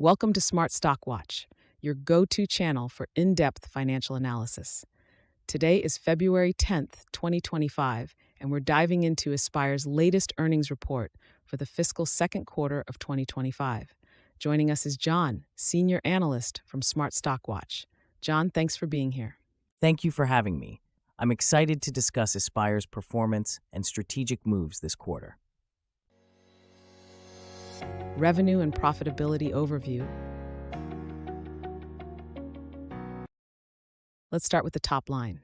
Welcome to Smart Stock Watch, your go-to channel for in-depth financial analysis. Today is February 10th, 2025, and we're diving into Ispire's latest earnings report for the fiscal second quarter of 2025. Joining us is John, Senior Analyst from Smart Stock Watch. John, thanks for being here. Thank you for having me. I'm excited to discuss Ispire's performance and strategic moves this quarter. Revenue and profitability overview. Let's start with the top line.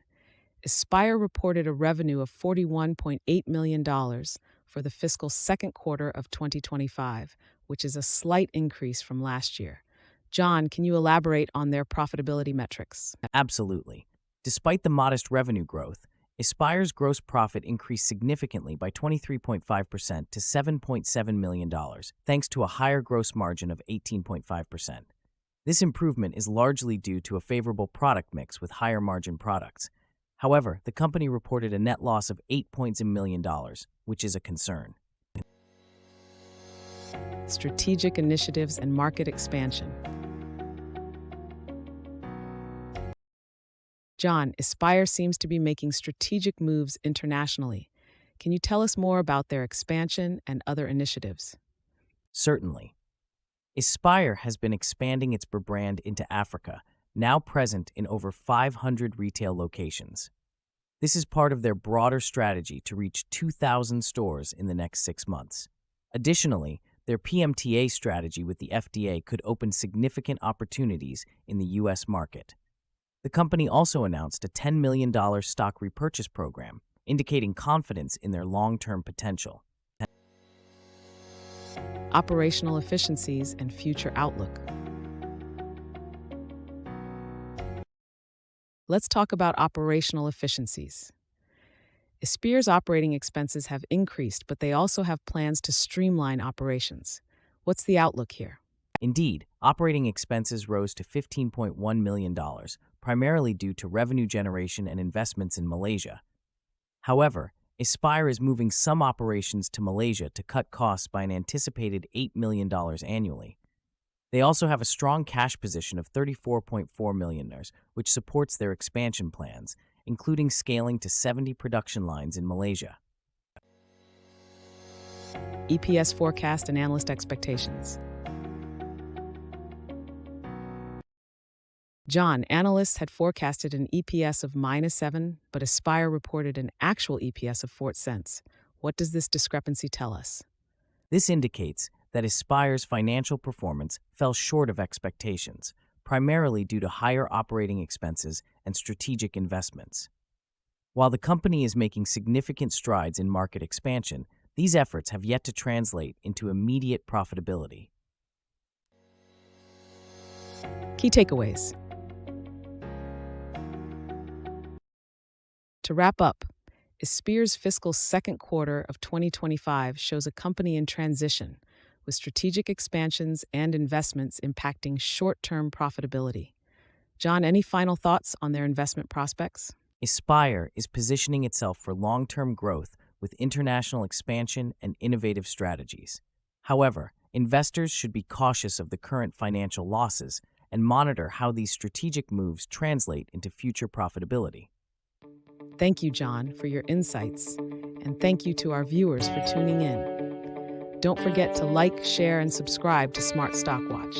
Ispire reported a revenue of $41.8 million for the fiscal second quarter of 2025, which is a slight increase from last year. John, can you elaborate on their profitability metrics? Absolutely. Despite the modest revenue growth, Ispire's gross profit increased significantly by 23.5% to $7.7 million, thanks to a higher gross margin of 18.5%. This improvement is largely due to a favorable product mix with higher margin products. However, the company reported a net loss of $8 million, which is a concern. Strategic initiatives and market expansion. John, Ispire seems to be making strategic moves internationally. Can you tell us more about their expansion and other initiatives? Certainly. Ispire has been expanding its brand into Africa, now present in over 500 retail locations. This is part of their broader strategy to reach 2,000 stores in the next 6 months. Additionally, their PMTA strategy with the FDA could open significant opportunities in the U.S. market. The company also announced a $10 million stock repurchase program, indicating confidence in their long-term potential. Operational efficiencies and future outlook. Let's talk about operational efficiencies. Ispire's operating expenses have increased, but they also have plans to streamline operations. What's the outlook here? Indeed, operating expenses rose to $15.1 million, primarily due to revenue generation and investments in Malaysia. However, Ispire is moving some operations to Malaysia to cut costs by an anticipated $8 million annually. They also have a strong cash position of $34.4 million, which supports their expansion plans, including scaling to 70 production lines in Malaysia. EPS forecast and analyst expectations. John, analysts had forecasted an EPS of -7, but Ispire reported an actual EPS of 4 cents. What does this discrepancy tell us? This indicates that Ispire's financial performance fell short of expectations, primarily due to higher operating expenses and strategic investments. While the company is making significant strides in market expansion, these efforts have yet to translate into immediate profitability. Key takeaways. To wrap up, Ispire's fiscal second quarter of 2025 shows a company in transition, with strategic expansions and investments impacting short-term profitability. John, any final thoughts on their investment prospects? Ispire is positioning itself for long-term growth with international expansion and innovative strategies. However, investors should be cautious of the current financial losses and monitor how these strategic moves translate into future profitability. Thank you, John, for your insights, and thank you to our viewers for tuning in. Don't forget to like, share, and subscribe to Smart Stock Watch.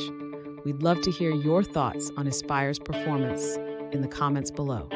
We'd love to hear your thoughts on Ispire's performance in the comments below.